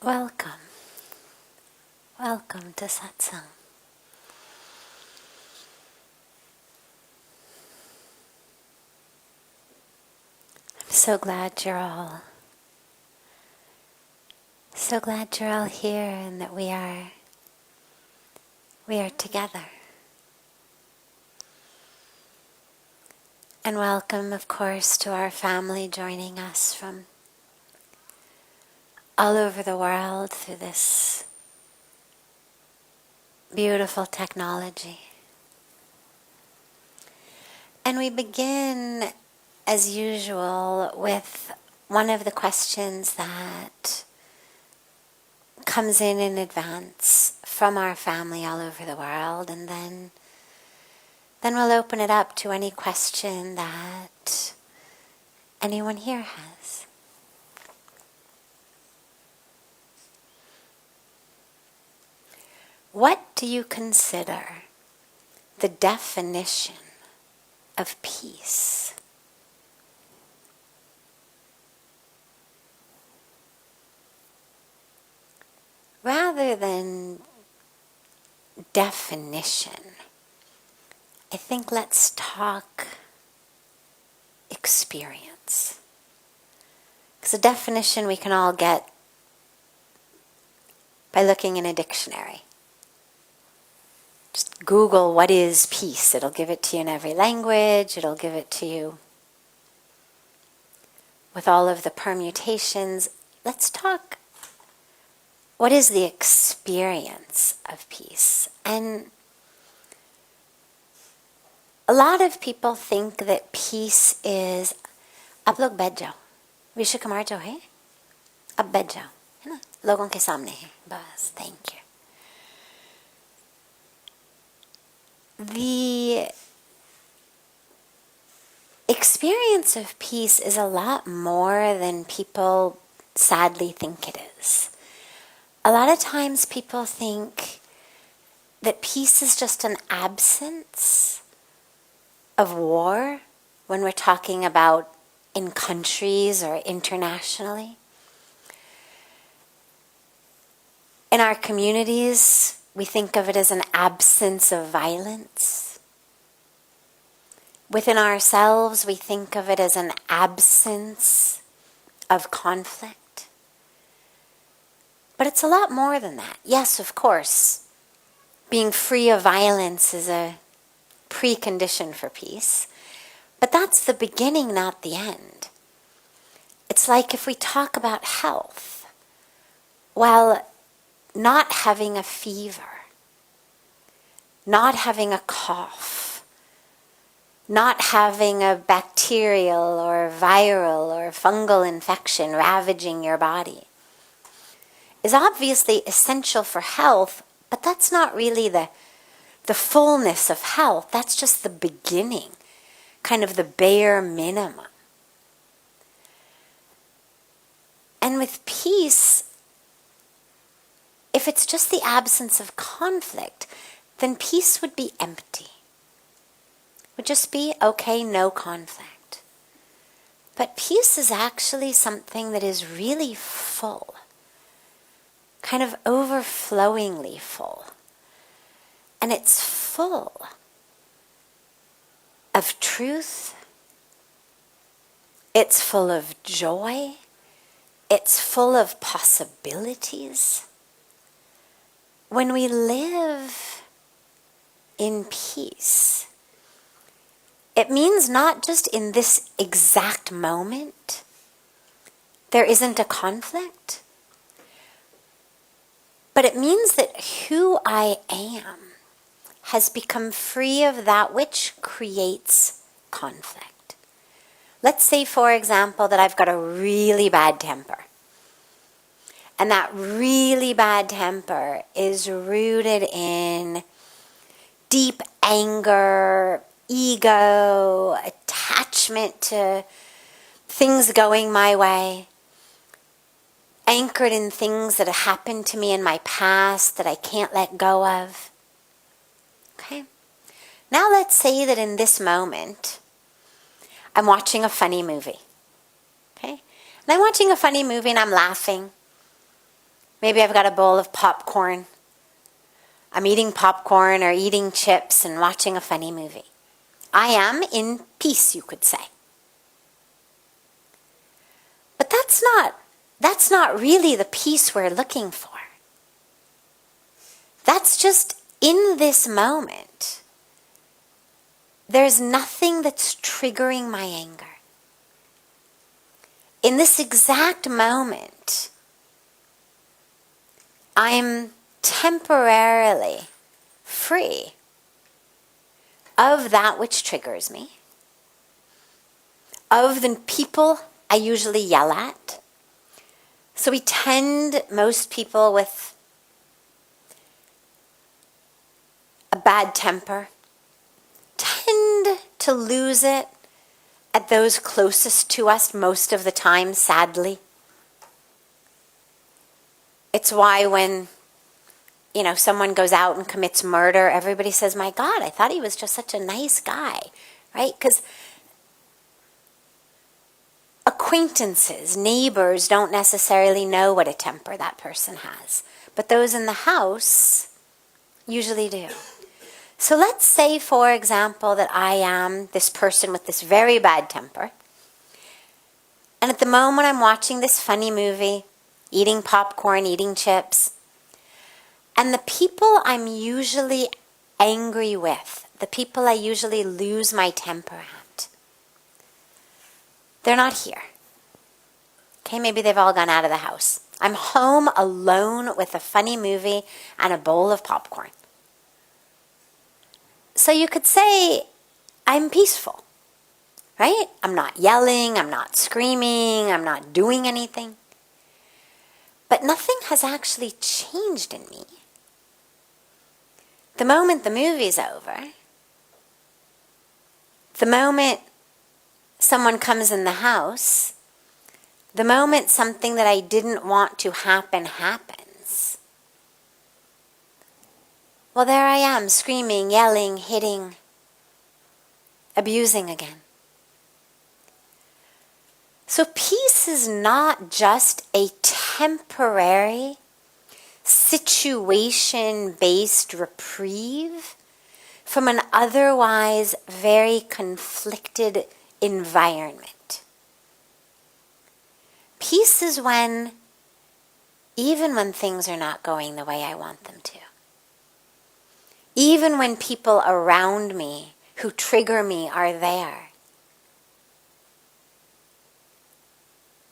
Welcome. Welcome to Satsang. I'm so glad you're all here and that we are together. And welcome, of course, to our family joining us from all over the world through this beautiful technology. And we begin, as usual, with one of the questions that comes in advance from our family all over the world, and then we'll open it up to any question that anyone here has. What do you consider the definition of peace? Rather than definition, I think let's talk experience. Because a definition we can all get by looking in a dictionary. Just Google what is peace. It'll give it to you in every language. It'll give it to you with all of the permutations. Let's talk, what is the experience of peace? And a lot of people think that peace is आप लोग बैठ जाओ, विश्व कुमार जो है अब बैठ जाओ, है ना, लोगों के सामने है, बस, thank you. The experience of peace is a lot more than people sadly think it is. A lot of times people think that peace is just an absence of war when we're talking about in countries or internationally. In our communities, we think of it as an absence of violence. Within ourselves, we think of it as an absence of conflict. But it's a lot more than that. Yes, of course, being free of violence is a precondition for peace. But that's the beginning, not the end. It's like if we talk about health, well, not having a fever, not having a cough, not having a bacterial or viral or fungal infection ravaging your body is obviously essential for health, but that's not really the fullness of health. That's just the beginning, kind of the bare minimum. And with peace, if it's just the absence of conflict, then peace would be empty. It would just be, okay, no conflict. But peace is actually something that is really full, kind of overflowingly full. And it's full of truth. It's full of joy. It's full of possibilities. When we live in peace, it means not just in this exact moment there isn't a conflict, but it means that who I am has become free of that which creates conflict. Let's say, for example, that I've got a really bad temper. And that really bad temper is rooted in deep anger, ego, attachment to things going my way, anchored in things that have happened to me in my past that I can't let go of. Okay? Now let's say that in this moment, I'm watching a funny movie. Okay? And I'm watching a funny movie and I'm laughing. Maybe I've got a bowl of popcorn. I'm eating popcorn or eating chips and watching a funny movie. I am in peace, you could say. But that's not really the peace we're looking for. That's just in this moment. There's nothing that's triggering my anger. In this exact moment, I'm temporarily free of that which triggers me, of the people I usually yell at. So most people with a bad temper tend to lose it at those closest to us most of the time, sadly. It's why when, someone goes out and commits murder, everybody says, my God, I thought he was just such a nice guy, right? Because acquaintances, neighbors don't necessarily know what a temper that person has. But those in the house usually do. So let's say, for example, that I am this person with this very bad temper. And at the moment I'm watching this funny movie, eating popcorn, eating chips, and the people I'm usually angry with, the people I usually lose my temper at, they're not here. Okay, maybe they've all gone out of the house. I'm home alone with a funny movie and a bowl of popcorn. So you could say I'm peaceful, right? I'm not yelling, I'm not screaming, I'm not doing anything. But nothing has actually changed in me. The moment the movie's over, the moment someone comes in the house, the moment something that I didn't want to happen happens, well, there I am, screaming, yelling, hitting, abusing again. So peace is not just a temporary, situation-based reprieve from an otherwise very conflicted environment. Peace is when, even when things are not going the way I want them to, even when people around me who trigger me are there,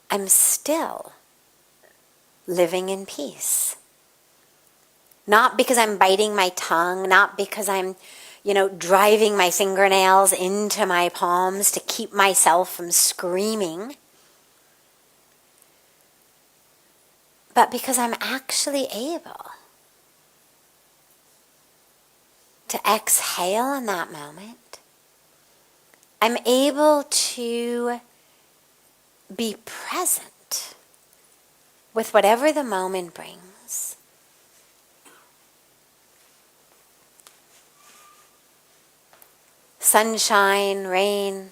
I'm still living in peace. Not because I'm biting my tongue, not because I'm, driving my fingernails into my palms to keep myself from screaming, but because I'm actually able to exhale in that moment. I'm able to be present with whatever the moment brings. Sunshine, rain,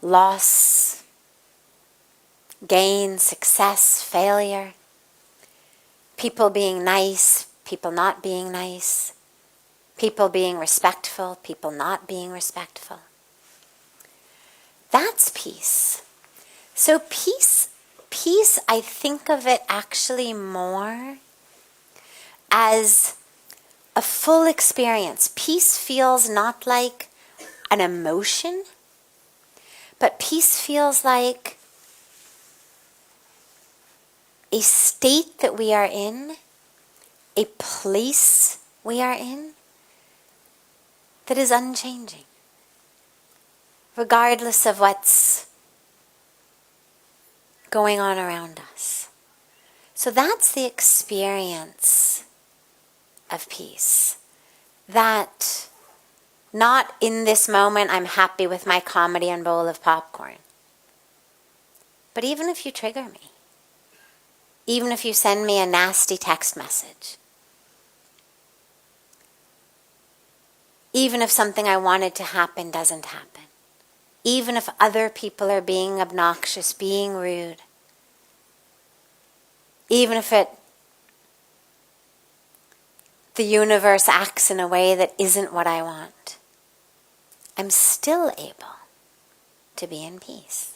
loss, gain, success, failure, people being nice, people not being nice, people being respectful, people not being respectful. That's peace. So peace, I think of it actually more as a full experience. Peace feels not like an emotion, but peace feels like a state that we are in, a place we are in that is unchanging, regardless of what's going on around us. So that's the experience of peace. That not in this moment I'm happy with my comedy and bowl of popcorn. But even if you trigger me, even if you send me a nasty text message, even if something I wanted to happen doesn't happen, even if other people are being obnoxious, being rude, even if the universe acts in a way that isn't what I want, I'm still able to be in peace.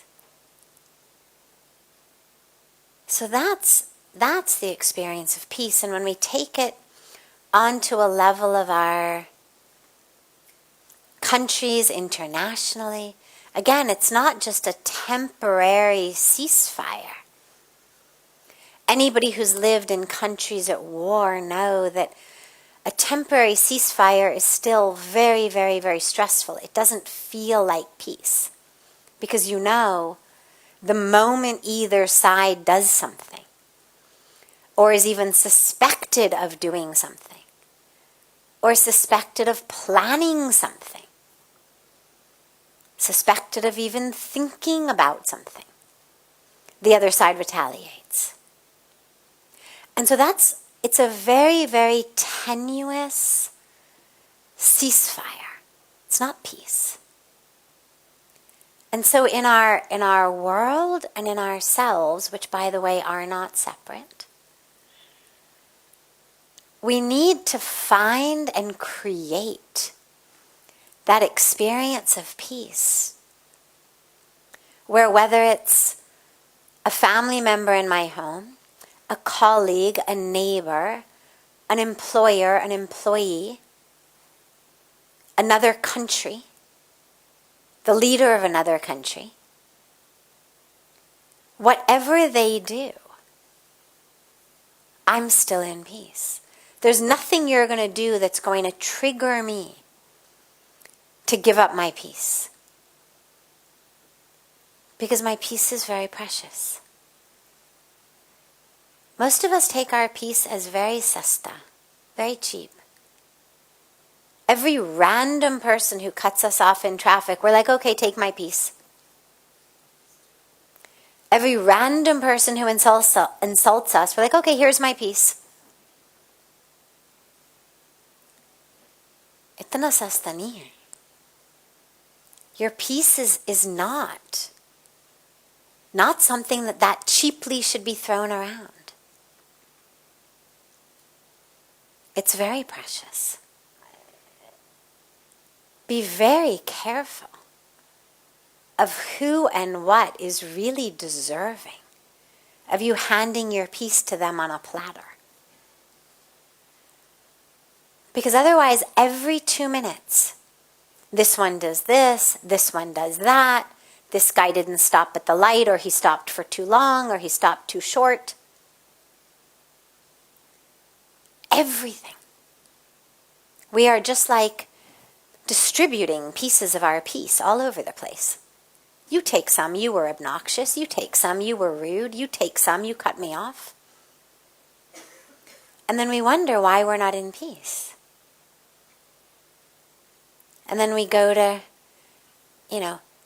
So that's the experience of peace. And when we take it onto a level of our countries internationally, again, it's not just a temporary ceasefire. Anybody who's lived in countries at war know that a temporary ceasefire is still very, very, very stressful. It doesn't feel like peace. Because you know, the moment either side does something, or is even suspected of doing something, or suspected of planning something, suspected of even thinking about something, the other side retaliates. And so it's a very, very tenuous ceasefire. It's not peace. And so in our world and in ourselves, which by the way are not separate, we need to find and create that experience of peace, where whether it's a family member in my home, a colleague, a neighbor, an employer, an employee, another country, the leader of another country, whatever they do, I'm still in peace. There's nothing you're going to do that's going to trigger me to give up my peace. Because my peace is very precious. Most of us take our peace as very sasta, very cheap. Every random person who cuts us off in traffic, we're like, okay, take my peace. Every random person who insults us, we're like, okay, here's my peace. Itna sasta nahi hai. Your peace is not something that cheaply should be thrown around. It's very precious. Be very careful of who and what is really deserving of you handing your peace to them on a platter. Because otherwise, every 2 minutes, this one does this one does that, this guy didn't stop at the light, or he stopped for too long, or he stopped too short. Everything. We are just like distributing pieces of our peace all over the place. You take some, you were obnoxious. You take some, you were rude. You take some, you cut me off. And then we wonder why we're not in peace. And then we go to,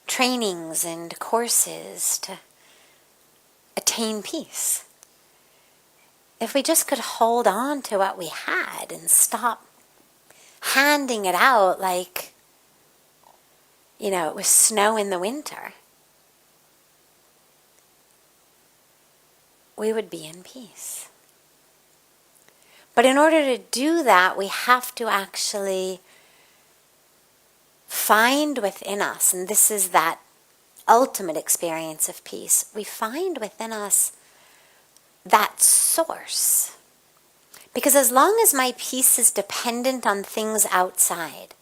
trainings and courses to attain peace. If we just could hold on to what we had and stop handing it out like, it was snow in the winter, we would be in peace. But in order to do that, we have to actually find within us, and this is that ultimate experience of peace, we find within us that source. Because as long as my peace is dependent on things outside,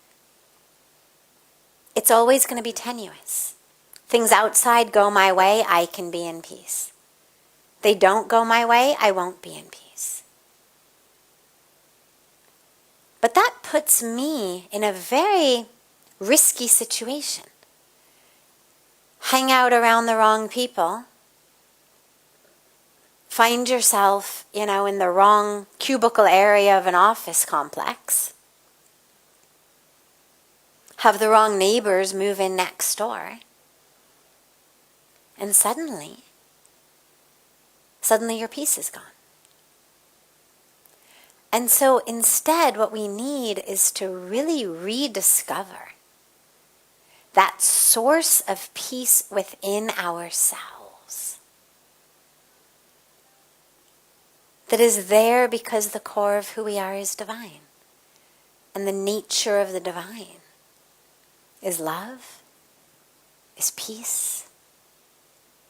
it's always going to be tenuous. Things outside go my way, I can be in peace. They don't go my way, I won't be in peace. But that puts me in a very risky situation. Hang out around the wrong people. Find yourself, in the wrong cubicle area of an office complex. Have the wrong neighbors move in next door. And suddenly your peace is gone. And so instead, what we need is to really rediscover that source of peace within ourselves. that is there because the core of who we are is divine. And the nature of the divine is love, is peace,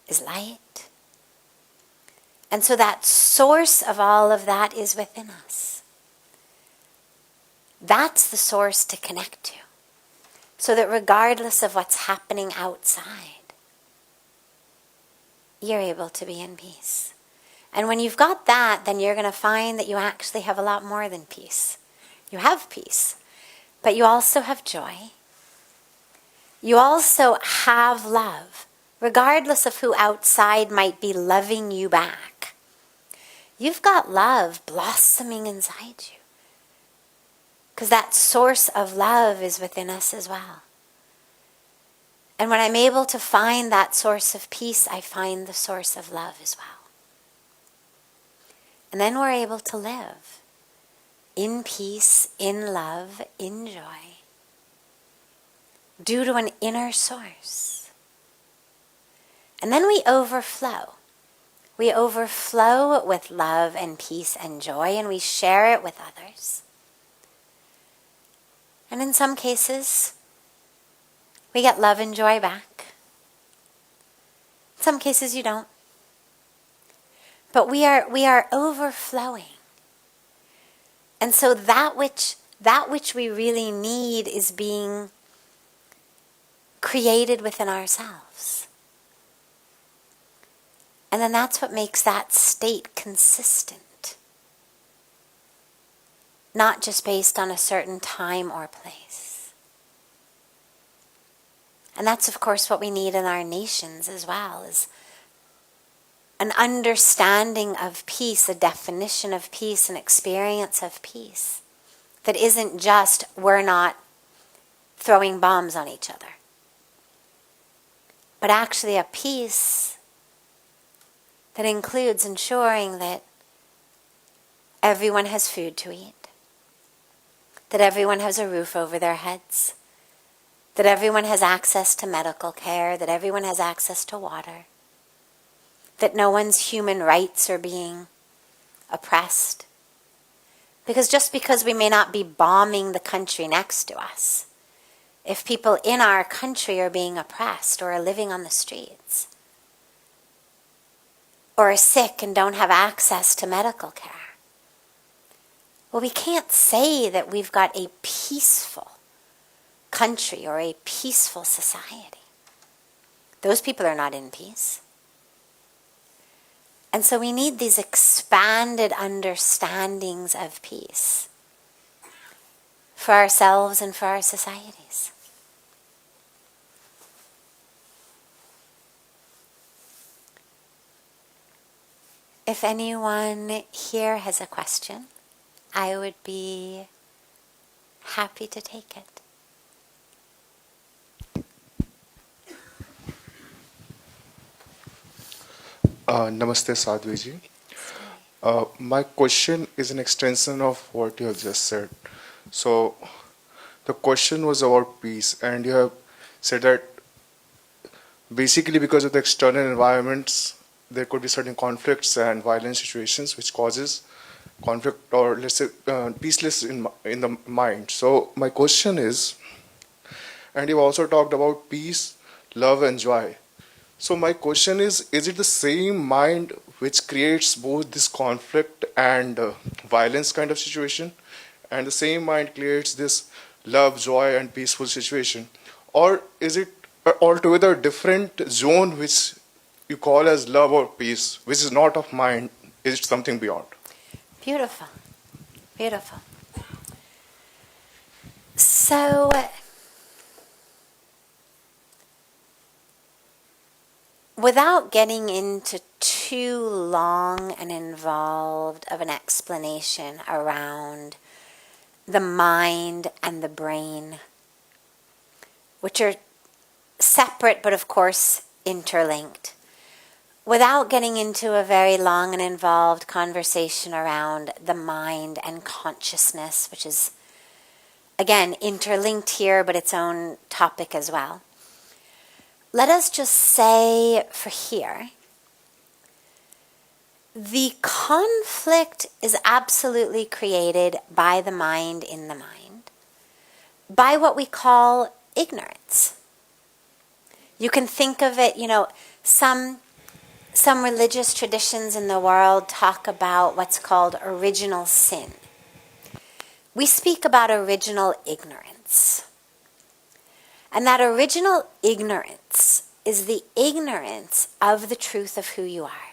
is light. And so that source of all of that is within us. That's the source to connect to. So that regardless of what's happening outside, you're able to be in peace. And when you've got that, then you're going to find that you actually have a lot more than peace. You have peace, but you also have joy. You also have love, regardless of who outside might be loving you back. You've got love blossoming inside you, because that source of love is within us as well. And when I'm able to find that source of peace, I find the source of love as well. And then we're able to live in peace, in love, in joy, due to an inner source. And then we overflow. We overflow with love and peace and joy, and we share it with others. And in some cases, we get love and joy back. In some cases you don't. But we are overflowing. And so that which we really need is being created within ourselves. And then that's what makes that state consistent. Not just based on a certain time or place. And that's, of course, what we need in our nations as well, is an understanding of peace, a definition of peace, an experience of peace that isn't just we're not throwing bombs on each other, but actually a peace that includes ensuring that everyone has food to eat, that everyone has a roof over their heads, that everyone has access to medical care, that everyone has access to water, that no one's human rights are being oppressed. Because just because we may not be bombing the country next to us, if people in our country are being oppressed or are living on the streets, or are sick and don't have access to medical care, well, we can't say that we've got a peaceful country or a peaceful society. Those people are not in peace. And so we need these expanded understandings of peace for ourselves and for our societies. If anyone here has a question, I would be happy to take it. Namaste, Sadhviji. My question is an extension of what you have just said. So, the question was about peace, and you have said that basically because of the external environments, there could be certain conflicts and violent situations which causes conflict, or let's say peaceless in the mind. So, my question is, and you've also talked about peace, love, and joy. So my question is it the same mind which creates both this conflict and violence kind of situation, and the same mind creates this love, joy, and peaceful situation? Or is it altogether different zone which you call as love or peace, which is not of mind, is it something beyond? Beautiful. Beautiful. So, without getting into too long and involved of an explanation around the mind and the brain, which are separate but of course interlinked, without getting into a very long and involved conversation around the mind and consciousness, which is, again, interlinked here but its own topic as well, let us just say for here the conflict is absolutely created by the mind in the mind, by what we call ignorance. You can think of it, some religious traditions in the world talk about what's called original sin. We speak about original ignorance. And that original ignorance is the ignorance of the truth of who you are.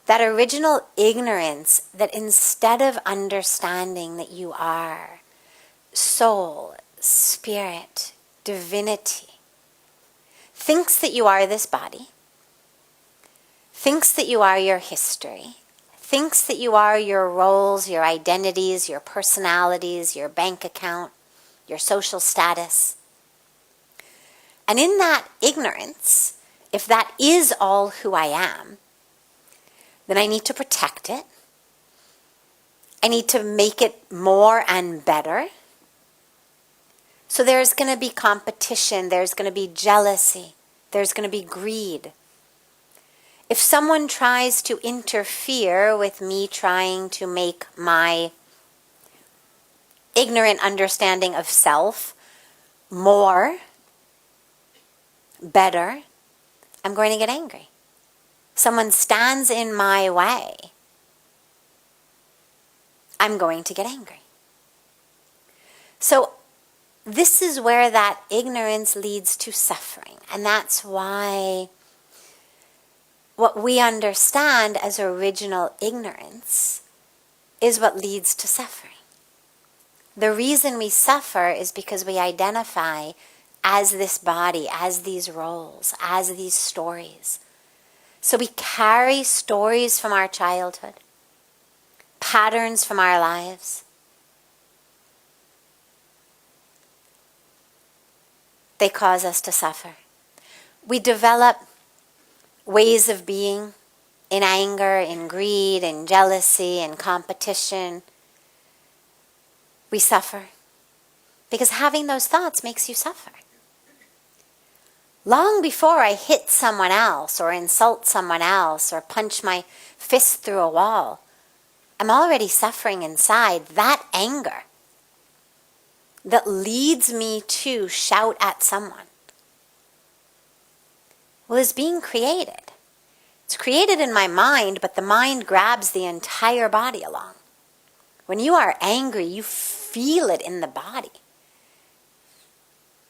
That original ignorance that instead of understanding that you are soul, spirit, divinity, thinks that you are this body, thinks that you are your history, thinks that you are your roles, your identities, your personalities, your bank account, your social status. And in that ignorance, if that is all who I am, then I need to protect it. I need to make it more and better. So there's going to be competition, there's going to be jealousy, there's going to be greed. If someone tries to interfere with me trying to make my ignorant understanding of self more, better, I'm going to get angry. Someone stands in my way, I'm going to get angry. So this is where that ignorance leads to suffering. And that's why what we understand as original ignorance is what leads to suffering. The reason we suffer is because we identify as this body, as these roles, as these stories. So we carry stories from our childhood, patterns from our lives. They cause us to suffer. We develop ways of being in anger, in greed, in jealousy, in competition. We suffer because having those thoughts makes you suffer. Long before I hit someone else or insult someone else or punch my fist through a wall, I'm already suffering inside that anger that leads me to shout at someone. Well, is being created. It's created in my mind, but the mind grabs the entire body along. When you are angry, you feel it in the body.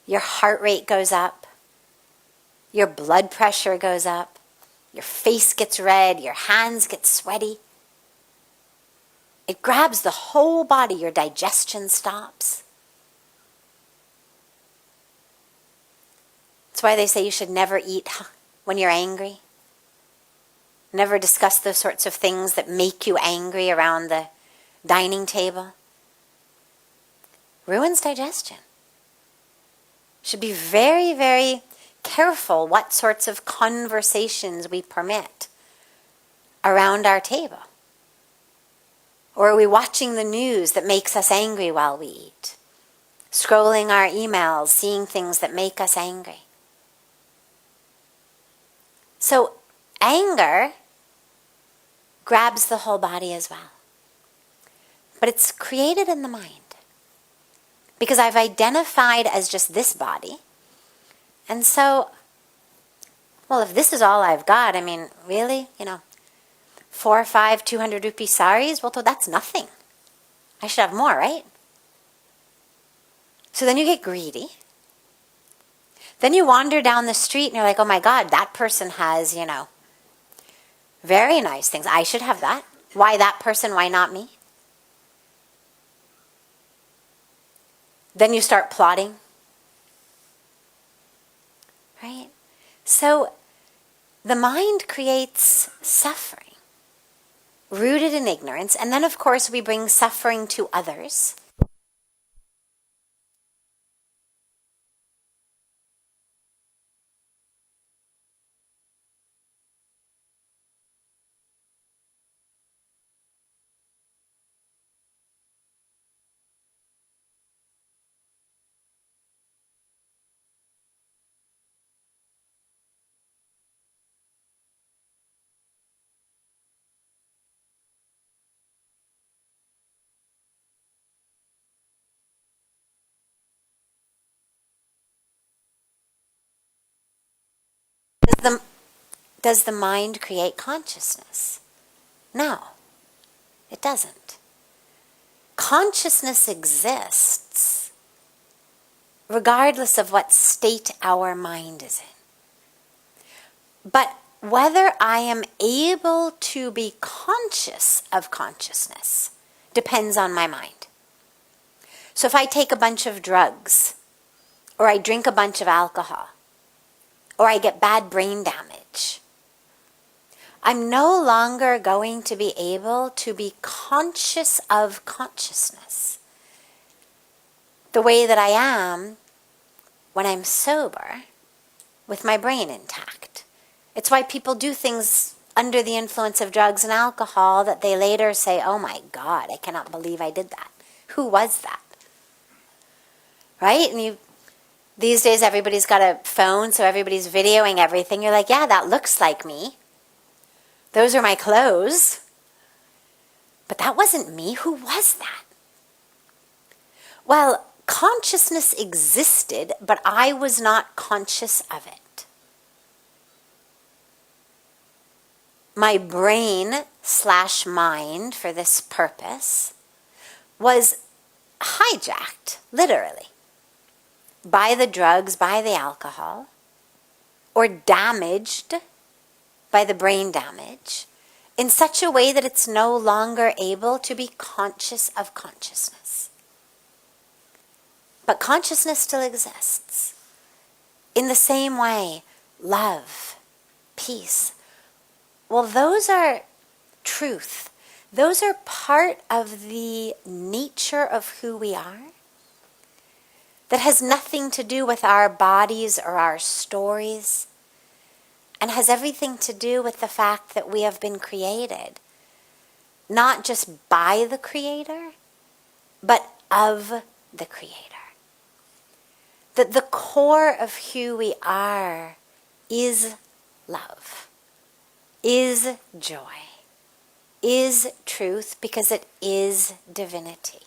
Your heart rate goes up. Your blood pressure goes up. Your face gets red. Your hands get sweaty. It grabs the whole body. Your digestion stops. That's why they say you should never eat when you're angry. Never discuss those sorts of things that make you angry around the dining table. Ruins digestion. Should be very, very careful what sorts of conversations we permit around our table. Or are we watching the news that makes us angry while we eat? Scrolling our emails, seeing things that make us angry. So anger grabs the whole body as well. But it's created in the mind. Because I've identified as just this body. And so, well, if this is all I've got, I mean, really, 4 or 5 200 rupee saris, well, that's nothing. I should have more, right? So then you get greedy. Then you wander down the street and you're like, oh my God, that person has, very nice things. I should have that. Why that person? Why not me? Then you start plotting. Right? So the mind creates suffering, rooted in ignorance. And then, of course, we bring suffering to others. does the mind create consciousness? No, it doesn't. Consciousness exists regardless of what state our mind is in. But whether I am able to be conscious of consciousness depends on my mind. So if I take a bunch of drugs, or I drink a bunch of alcohol, or I get bad brain damage, I'm no longer going to be able to be conscious of consciousness the way that I am when I'm sober with my brain intact. It's why people do things under the influence of drugs and alcohol that they later say, oh my God, I cannot believe I did that. Who was that? Right? And these days everybody's got a phone, so everybody's videoing everything. You're like, yeah, that looks like me. Those are my clothes. But that wasn't me. Who was that? Well, consciousness existed, but I was not conscious of it. My brain/mind, for this purpose, was hijacked, literally, by the drugs, by the alcohol, or damaged by the brain damage in such a way that it's no longer able to be conscious of consciousness. But consciousness still exists. In the same way, love, peace, well, those are truth. Those are part of the nature of who we are. That has nothing to do with our bodies or our stories, and has everything to do with the fact that we have been created, not just by the Creator, but of the Creator. That the core of who we are is love, is joy, is truth, because it is divinity.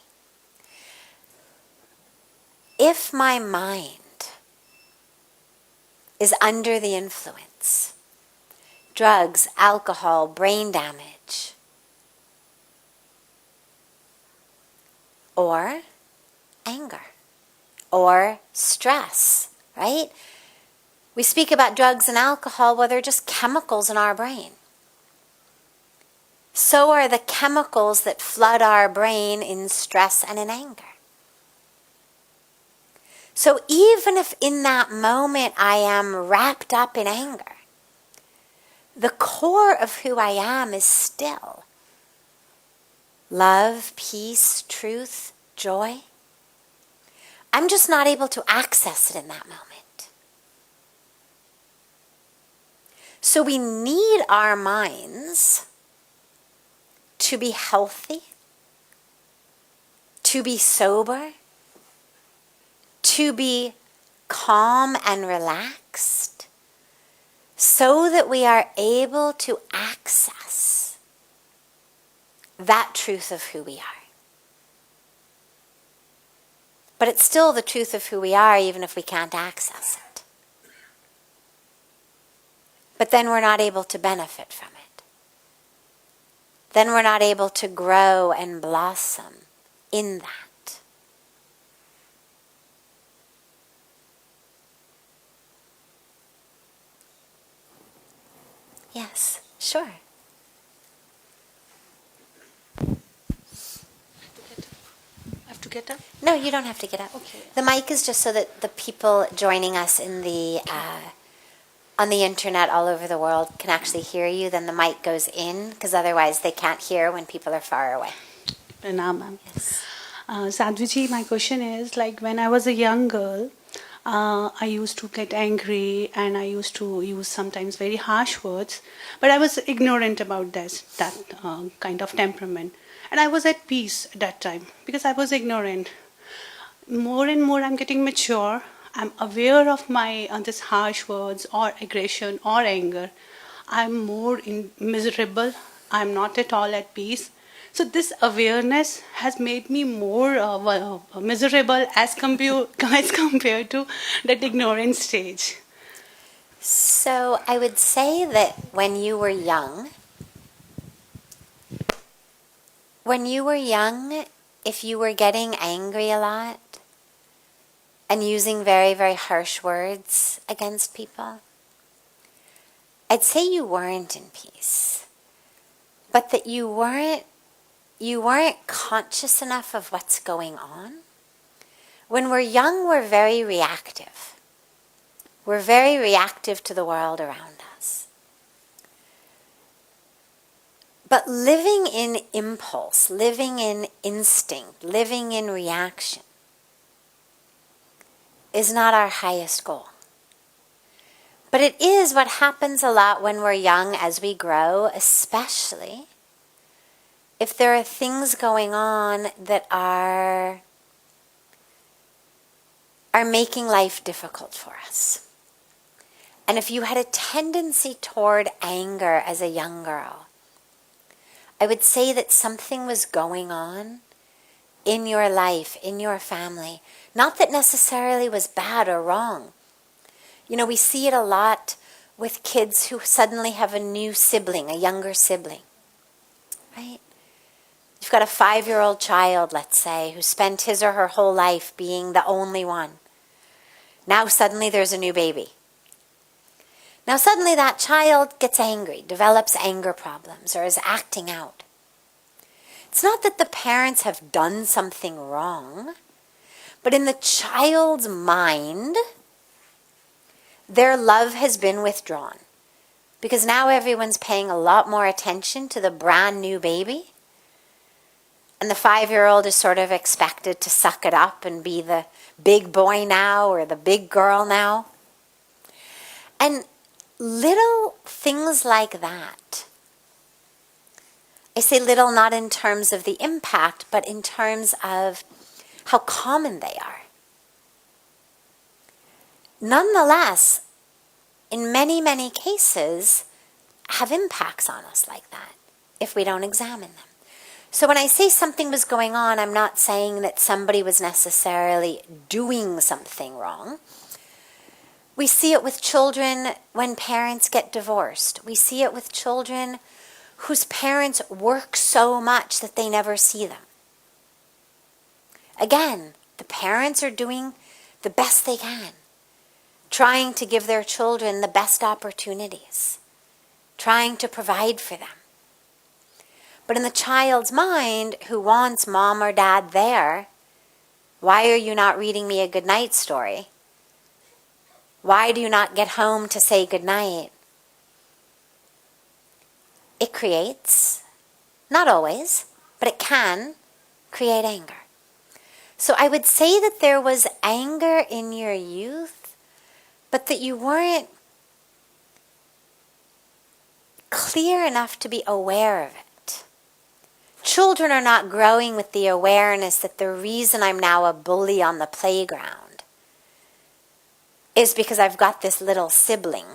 If my mind is under the influence, drugs, alcohol, brain damage, or anger, or stress, right? We speak about drugs and alcohol, well, they're just chemicals in our brain. So are the chemicals that flood our brain in stress and in anger. So even if in that moment I am wrapped up in anger, the core of who I am is still love, peace, truth, joy. I'm just not able to access it in that moment. So we need our minds to be healthy, to be sober, to be calm and relaxed, so that we are able to access that truth of who we are. But it's still the truth of who we are, even if we can't access it. But then we're not able to benefit from it. Then we're not able to grow and blossom in that. Yes, sure. I have to get up? No, you don't have to get up. Okay. The mic is just so that the people joining us in the on the internet all over the world can actually hear you. Then the mic goes in, because otherwise they can't hear when people are far away. Pranam, ma'am. Yes. Sadhviji, my question is, like, when I was a young girl, I used to get angry and I used to use sometimes very harsh words, but I was ignorant about that kind of temperament. And I was at peace at that time because I was ignorant. More and more I'm getting mature. I'm aware of my this harsh words or aggression or anger. I'm more miserable. I'm not at all at peace. So this awareness has made me more miserable as compared to that ignorant stage. So I would say that when you were young, if you were getting angry a lot and using very, very harsh words against people, I'd say you weren't in peace, but that you weren't conscious enough of what's going on. When we're young, we're very reactive. We're very reactive to the world around us. But living in impulse, living in instinct, living in reaction is not our highest goal. But it is what happens a lot when we're young as we grow, especially if there are things going on that are making life difficult for us. And if you had a tendency toward anger as a young girl, I would say that something was going on in your life, in your family. Not that necessarily was bad or wrong. You know, we see it a lot with kids who suddenly have a new sibling, a younger sibling, right? You've got a 5-year-old child, let's say, who spent his or her whole life being the only one. Now suddenly there's a new baby. Now suddenly that child gets angry, develops anger problems, or is acting out. It's not that the parents have done something wrong, but in the child's mind, their love has been withdrawn. Because now everyone's paying a lot more attention to the brand new baby. And the 5-year-old is sort of expected to suck it up and be the big boy now or the big girl now. And little things like that. I say little not in terms of the impact, but in terms of how common they are. Nonetheless, in many, many cases, have impacts on us like that if we don't examine them. So when I say something was going on, I'm not saying that somebody was necessarily doing something wrong. We see it with children when parents get divorced. We see it with children whose parents work so much that they never see them. Again, the parents are doing the best they can, trying to give their children the best opportunities, trying to provide for them. But in the child's mind, who wants mom or dad there, why are you not reading me a good night story? Why do you not get home to say good night? It creates, not always, but it can create anger. So I would say that there was anger in your youth, but that you weren't clear enough to be aware of it. Children are not growing with the awareness that the reason I'm now a bully on the playground is because I've got this little sibling.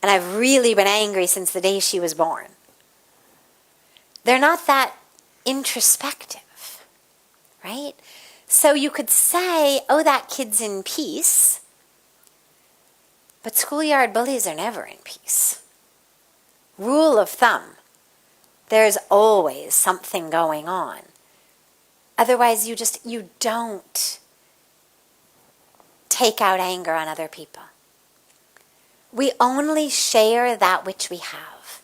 And I've really been angry since the day she was born. They're not that introspective, right? So you could say, oh, that kid's in peace. But schoolyard bullies are never in peace. Rule of thumb. There's always something going on. Otherwise, you don't take out anger on other people. We only share that which we have.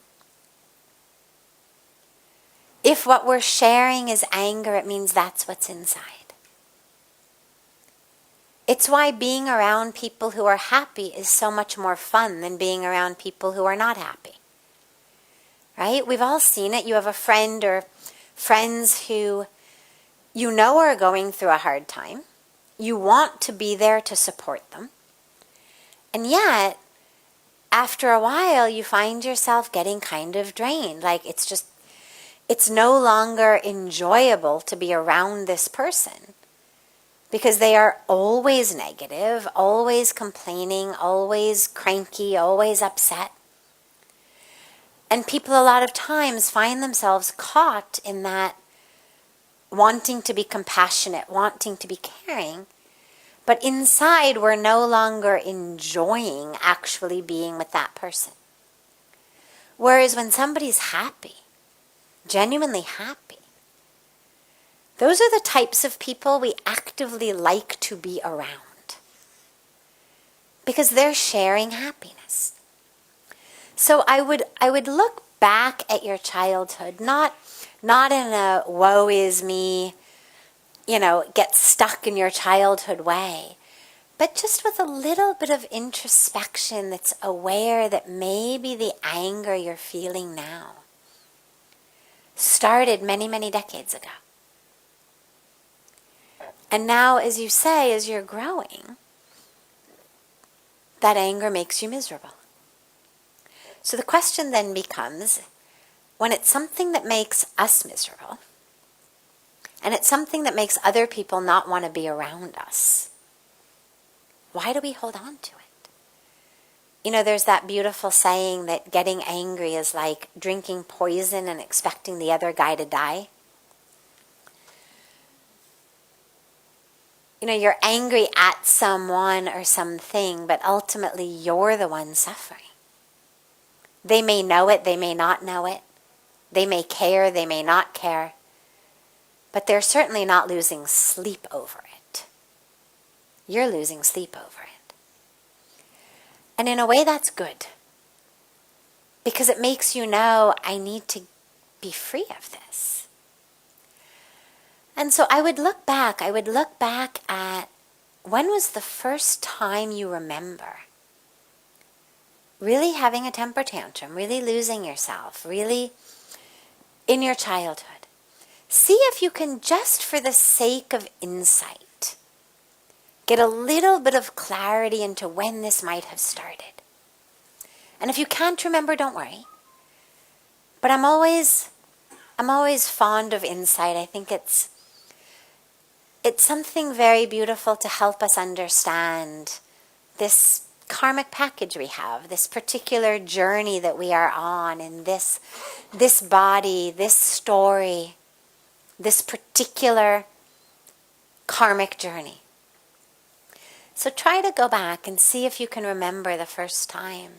If what we're sharing is anger, it means that's what's inside. It's why being around people who are happy is so much more fun than being around people who are not happy. Right? We've all seen it. You have a friend or friends who you know are going through a hard time. You want to be there to support them. And yet, after a while, you find yourself getting kind of drained. Like it's no longer enjoyable to be around this person because they are always negative, always complaining, always cranky, always upset. And people a lot of times find themselves caught in that wanting to be compassionate, wanting to be caring, But inside, we're no longer enjoying actually being with that person. Whereas when somebody's happy, genuinely happy, those are the types of people we actively like to be around. Because they're sharing happiness. So I would look back at your childhood, not in a woe is me, get stuck in your childhood way, but just with a little bit of introspection that's aware that maybe the anger you're feeling now started many, many decades ago. And now, as you say, as you're growing, that anger makes you miserable. So the question then becomes, when it's something that makes us miserable, and it's something that makes other people not want to be around us, why do we hold on to it? There's that beautiful saying that getting angry is like drinking poison and expecting the other guy to die. You're angry at someone or something, but ultimately you're the one suffering. They may know it, they may not know it. They may care, they may not care. But they're certainly not losing sleep over it. You're losing sleep over it. And in a way, that's good. Because it makes you know, I need to be free of this. And so I would look back at when was the first time you remember really having a temper tantrum, really losing yourself, really in your childhood. See if you can, just for the sake of insight, get a little bit of clarity into when this might have started. And if you can't remember, don't worry. But I'm always fond of insight. I think it's something very beautiful to help us understand this karmic package we have, this particular journey that we are on, and this body, this story, this particular karmic journey. So try to go back and see if you can remember the first time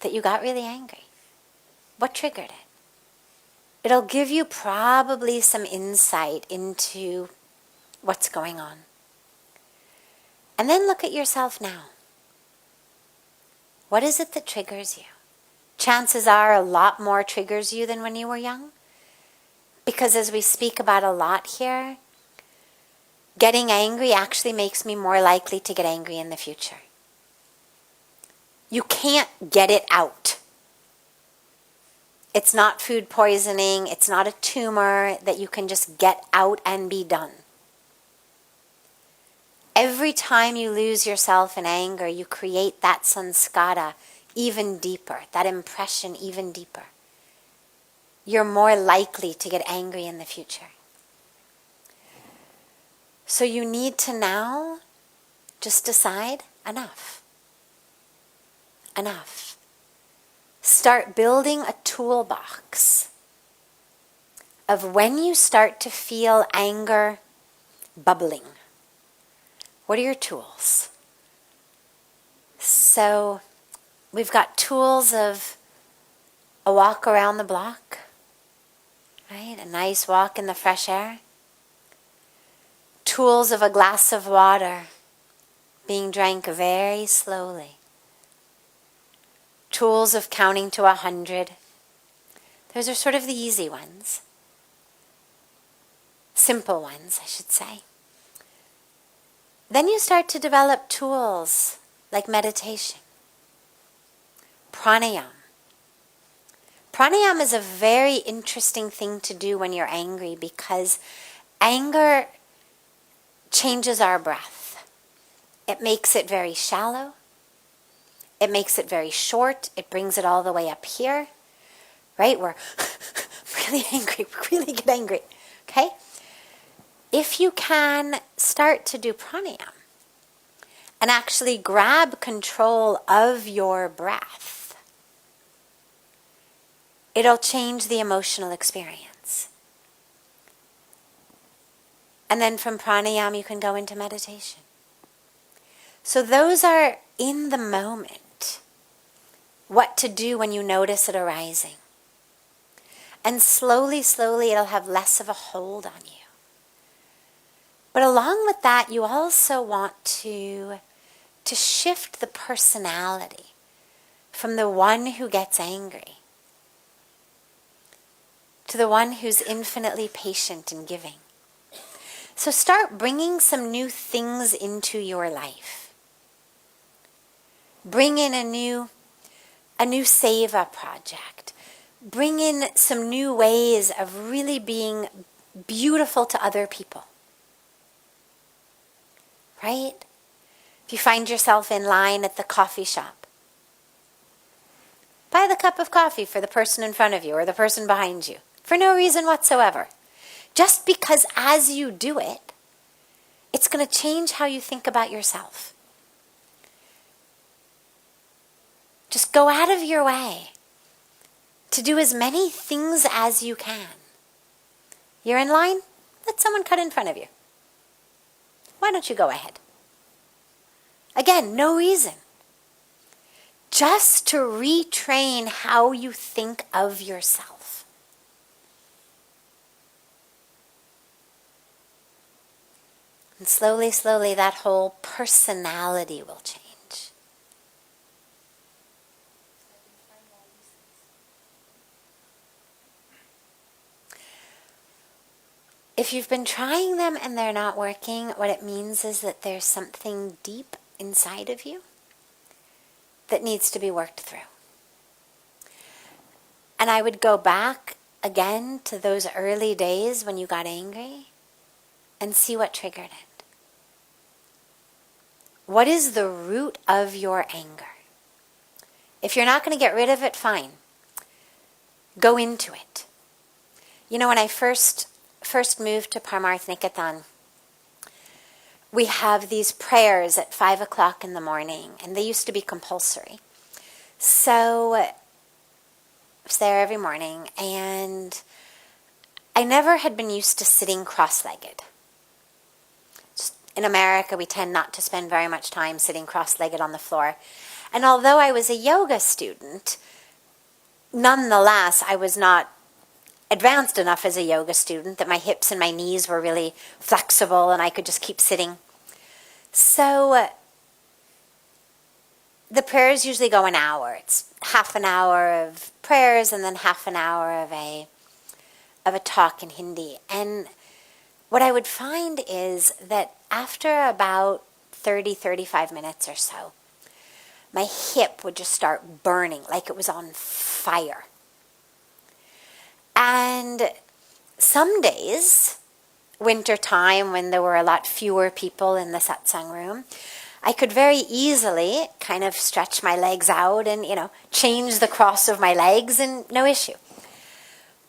that you got really angry. What triggered it? It'll give you probably some insight into what's going on. And then look at yourself now. What is it that triggers you? Chances are a lot more triggers you than when you were young. Because as we speak about a lot here, getting angry actually makes me more likely to get angry in the future. You can't get it out. It's not food poisoning. It's not a tumor that you can just get out and be done. Every time you lose yourself in anger, you create that sanskara even deeper, that impression even deeper. You're more likely to get angry in the future. So you need to now just decide, enough. Enough. Start building a toolbox of when you start to feel anger bubbling. What are your tools? So we've got tools of a walk around the block, right? A nice walk in the fresh air. Tools of a glass of water being drank very slowly. Tools of counting to 100. Those are sort of the easy ones. Simple ones, I should say. Then you start to develop tools like meditation, pranayama. Pranayama is a very interesting thing to do when you're angry because anger changes our breath. It makes it very shallow. It makes it very short. It brings it all the way up here, right? We're really angry. We really get angry, okay? If you can start to do pranayama and actually grab control of your breath, it'll change the emotional experience. And then from pranayama, you can go into meditation. So those are in the moment, what to do when you notice it arising. And slowly, slowly, it'll have less of a hold on you. But along with that, you also want to shift the personality from the one who gets angry to the one who's infinitely patient and giving. So start bringing some new things into your life. Bring in a new seva project. Bring in some new ways of really being beautiful to other people. Right? If you find yourself in line at the coffee shop, buy the cup of coffee for the person in front of you or the person behind you for no reason whatsoever. Just because as you do it, it's going to change how you think about yourself. Just go out of your way to do as many things as you can. You're in line? Let someone cut in front of you. Why don't you go ahead? Again, no reason. Just to retrain how you think of yourself. And slowly, slowly, that whole personality will change. If you've been trying them and they're not working, what it means is that there's something deep inside of you that needs to be worked through. And I would go back again to those early days when you got angry and see what triggered it. What is the root of your anger? If you're not going to get rid of it, fine. Go into it. You know, when I first moved to Parmarth Niketan, we have these prayers at 5 o'clock in the morning, and they used to be compulsory. So I was there every morning, and I never had been used to sitting cross-legged. In America, we tend not to spend very much time sitting cross-legged on the floor. And although I was a yoga student, nonetheless, I was not advanced enough as a yoga student that my hips and my knees were really flexible and I could just keep sitting. So the prayers usually go an hour. It's half an hour of prayers and then half an hour of a talk in Hindi. And what I would find is that after about 35 minutes or so, my hip would just start burning like it was on fire. And some days, winter time, when there were a lot fewer people in the Satsang Room, I could very easily kind of stretch my legs out and, change the cross of my legs and no issue.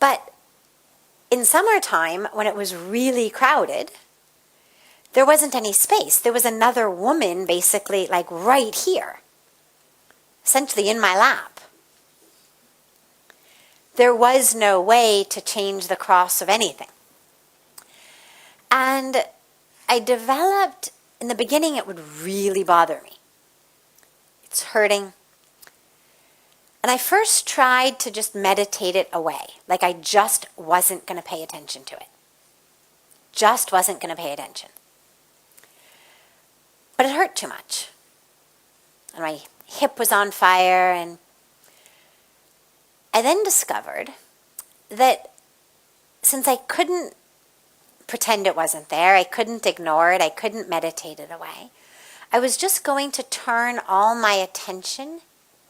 But in summertime, when it was really crowded, there wasn't any space. There was another woman basically like right here, essentially in my lap. There was no way to change the cross of anything. And I developed, in the beginning it would really bother me. It's hurting. And I first tried to just meditate it away. Like I just wasn't going to pay attention to it. Just wasn't going to pay attention. But it hurt too much. And my hip was on fire, and I then discovered that since I couldn't pretend it wasn't there, I couldn't ignore it, I couldn't meditate it away, I was just going to turn all my attention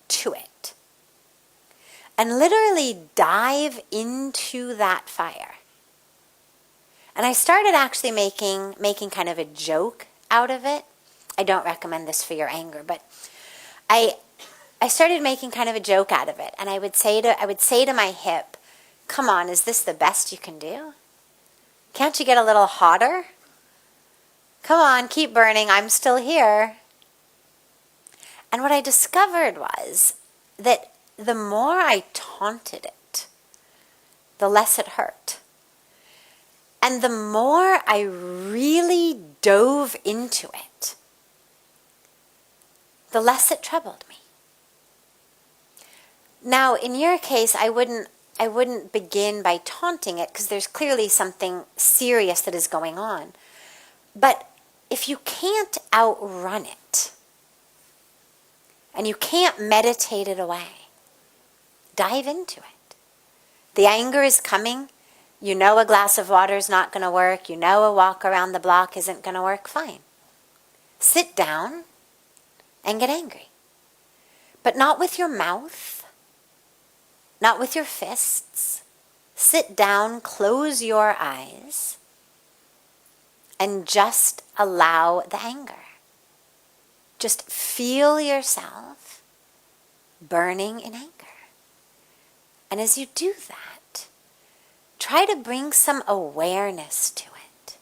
to it and literally dive into that fire. And I started actually making kind of a joke out of it. I don't recommend this for your anger, but I started making kind of a joke out of it, and I would say to my hip, "Come on, is this the best you can do? Can't you get a little hotter? Come on, keep burning, I'm still here." And what I discovered was that the more I taunted it, the less it hurt. And the more I really dove into it, the less it troubled me. Now, in your case, I wouldn't begin by taunting it, because there's clearly something serious that is going on. But if you can't outrun it, and you can't meditate it away, dive into it. The anger is coming. You know a glass of water is not going to work. You know a walk around the block isn't going to work. Fine. Sit down and get angry. But not with your mouth. Not with your fists. Sit down, close your eyes, and just allow the anger. Just feel yourself burning in anger. And as you do that, try to bring some awareness to it.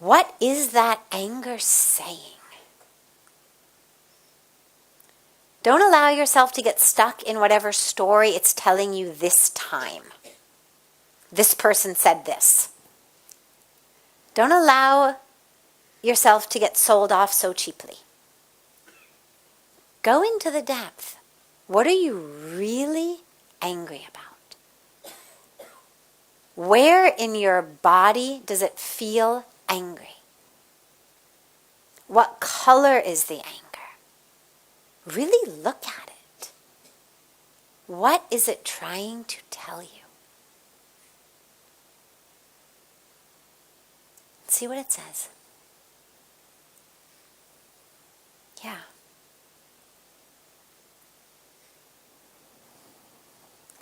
What is that anger saying? Don't allow yourself to get stuck in whatever story it's telling you this time. This person said this. Don't allow yourself to get sold off so cheaply. Go into the depth. What are you really angry about? Where in your body does it feel angry? What color is the anger? Really look at it. What is it trying to tell you? See what it says. Yeah.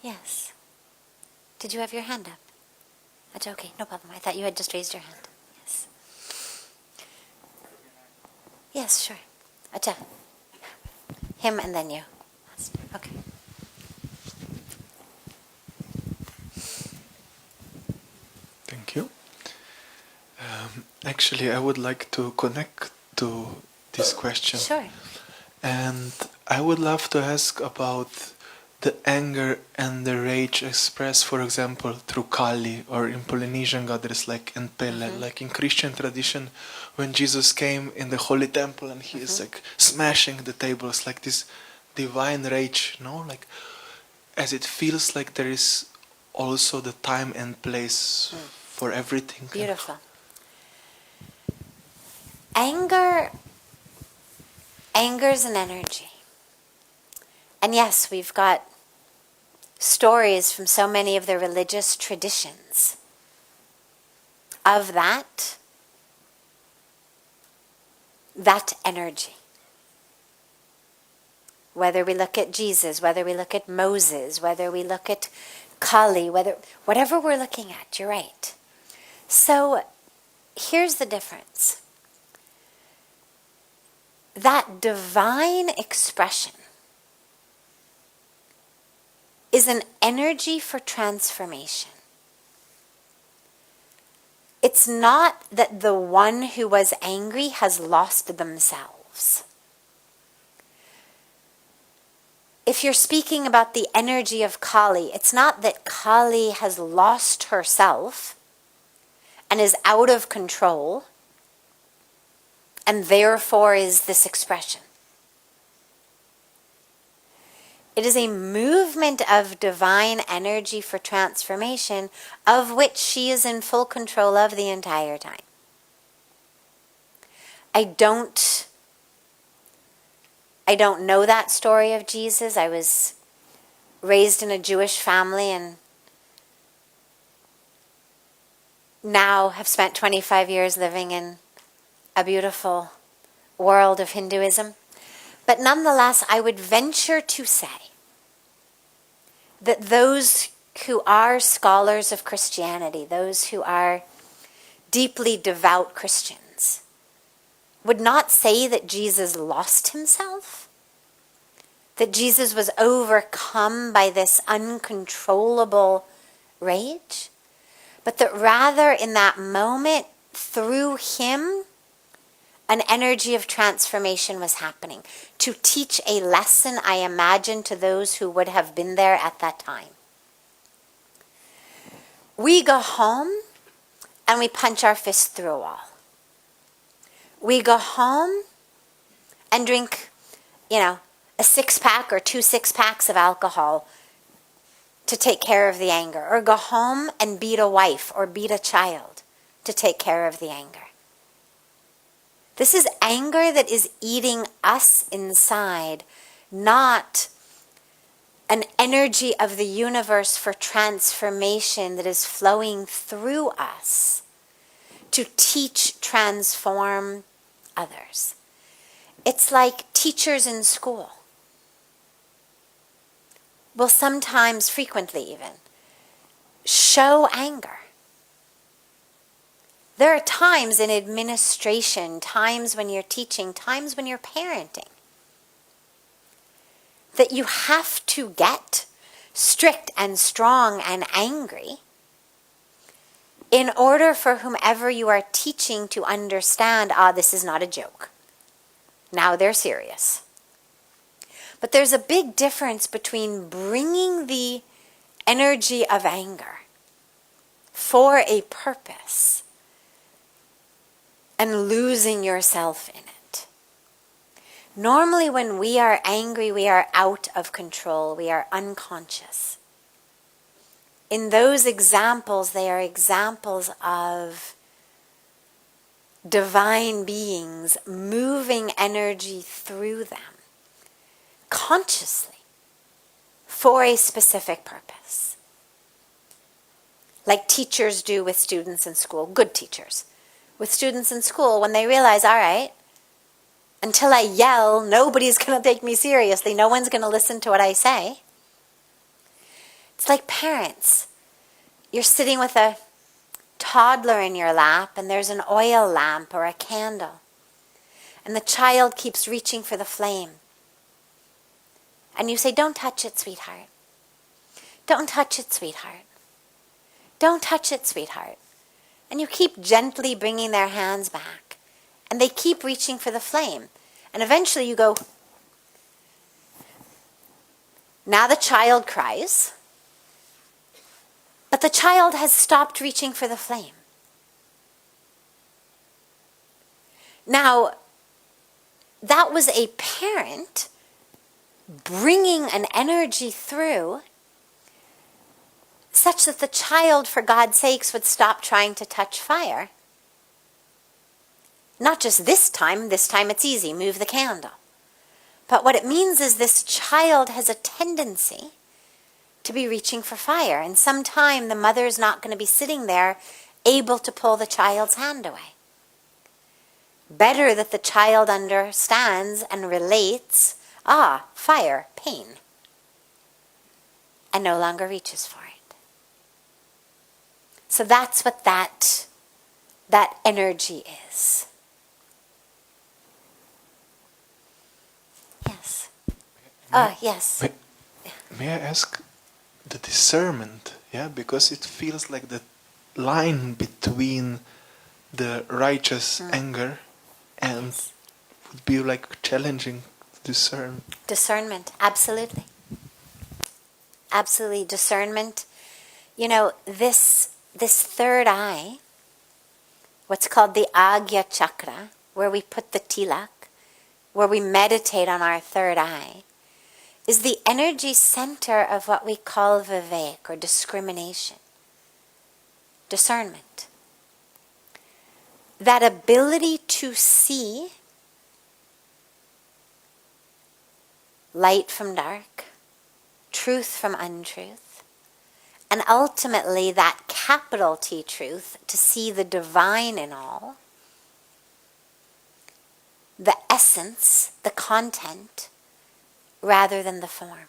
Yes. Did you have your hand up? That's okay, no problem. I thought you had just raised your hand. Yes. Yes, sure. Acha. Him and then you. Okay. Thank you. Actually, I would like to connect to this question. Sure. And I would love to ask about the anger and the rage expressed, for example, through Kali, or in Polynesian goddess like Enpele, like in Christian tradition, when Jesus came in the Holy Temple and he is like smashing the tables, like this divine rage, like as it feels like there is also the time and place for everything. Beautiful. Anger is an energy. And yes, we've got stories from so many of the religious traditions of that energy. Whether we look at Jesus, whether we look at Moses, whether we look at Kali, whatever we're looking at, you're right. So here's the difference. That divine expression is an energy for transformation. It's not that the one who was angry has lost themselves. If you're speaking about the energy of Kali, it's not that Kali has lost herself and is out of control, and therefore is this expression. It is a movement of divine energy for transformation, of which she is in full control of the entire time. I don't know that story of Jesus. I was raised in a Jewish family and now have spent 25 years living in a beautiful world of Hinduism. But nonetheless, I would venture to say that those who are scholars of Christianity, those who are deeply devout Christians, would not say that Jesus lost himself, that Jesus was overcome by this uncontrollable rage, but that rather in that moment, through him, an energy of transformation was happening to teach a lesson, I imagine, to those who would have been there at that time. We go home and we punch our fist through a wall. We go home and drink, a 6-pack or 2 6-packs of alcohol to take care of the anger. Or go home and beat a wife or beat a child to take care of the anger. This is anger that is eating us inside, not an energy of the universe for transformation that is flowing through us to teach, transform others. It's like teachers in school will sometimes, frequently even, show anger. There are times in administration, times when you're teaching, times when you're parenting, that you have to get strict and strong and angry in order for whomever you are teaching to understand, this is not a joke. Now they're serious. But there's a big difference between bringing the energy of anger for a purpose and losing yourself in it. Normally when we are angry, we are out of control. We are unconscious. In those examples, they are examples of divine beings moving energy through them consciously for a specific purpose. Like teachers do with students in school, good teachers. With students in school, when they realize, all right, until I yell, nobody's going to take me seriously. No one's going to listen to what I say. It's like parents. You're sitting with a toddler in your lap and there's an oil lamp or a candle. And the child keeps reaching for the flame. And you say, don't touch it, sweetheart. Don't touch it, sweetheart. Don't touch it, sweetheart. And you keep gently bringing their hands back. And they keep reaching for the flame. And eventually you go, now the child cries. But the child has stopped reaching for the flame. Now, that was a parent bringing an energy through such that the child, for God's sakes, would stop trying to touch fire. Not just this time it's easy, move the candle. But what it means is this child has a tendency to be reaching for fire. And sometime the mother's not going to be sitting there able to pull the child's hand away. Better that the child understands and relates, fire, pain, and no longer reaches for it. So that's what that energy is. Yes. Yes. May I ask the discernment? Yeah, because it feels like the line between the righteous anger and would be like challenging to discern. Discernment, absolutely. Absolutely, discernment. This third eye, what's called the Agya Chakra, where we put the tilak, where we meditate on our third eye, is the energy center of what we call vivek, or discrimination, discernment. That ability to see light from dark, truth from untruth, and ultimately that capital T truth, to see the divine in all, the essence, the content, rather than the form.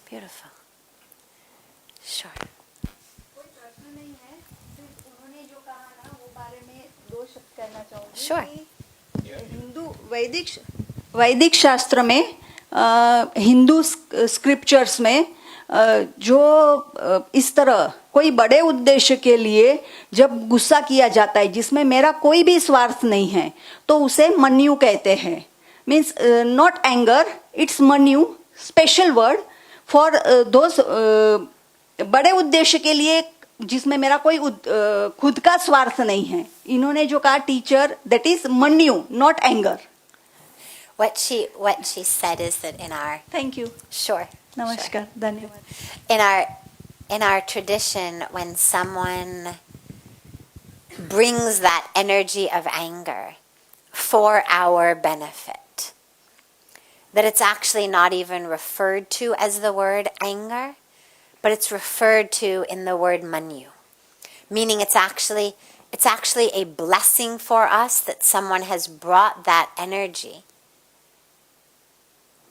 Beautiful. Sure. कोई प्रश्न नहीं है, सिर्फ उन्होंने जो कहा ना वो बारे में 2 शब्द कहना चाहूँगी। Sure. हिंदू वैदिक शास्त्र में हिंदू स्क्रिप्चर्स में जो इस तरह कोई बड़े उद्देश्य के लिए जब गुस्सा किया जाता है जिसमें मेरा कोई भी स्वार्थ नहीं है तो उसे मन्यु कहते हैं। Means not anger, it's Manyu, special word for those बड़े उद्देश्य के लिए जिसमें मेरा कोई खुद का स्वार्थ नहीं है. इन्होंने जो कहा teacher, that is Manyu, not anger. What she said is that in our Thank you. sure नमस्कार, धन्यवाद. in our tradition, when someone brings that energy of anger for our benefit, that it's actually not even referred to as the word anger, but it's referred to in the word manu, meaning it's actually a blessing for us that someone has brought that energy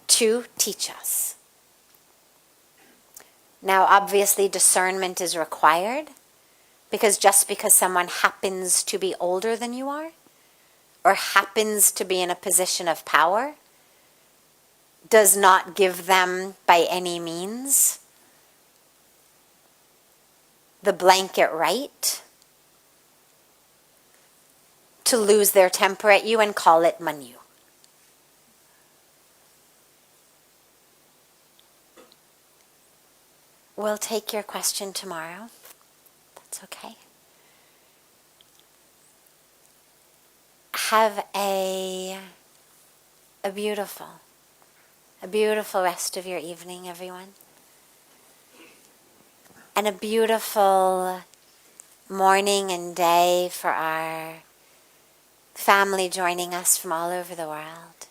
to teach us. Now, obviously, discernment is required, because just because someone happens to be older than you are, or happens to be in a position of power, does not give them by any means the blanket right to lose their temper at you and call it manu. We'll take your question tomorrow. That's okay. Have a beautiful rest of your evening, everyone. And a beautiful morning and day for our family joining us from all over the world.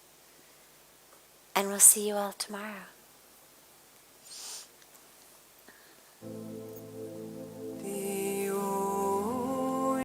And we'll see you all tomorrow.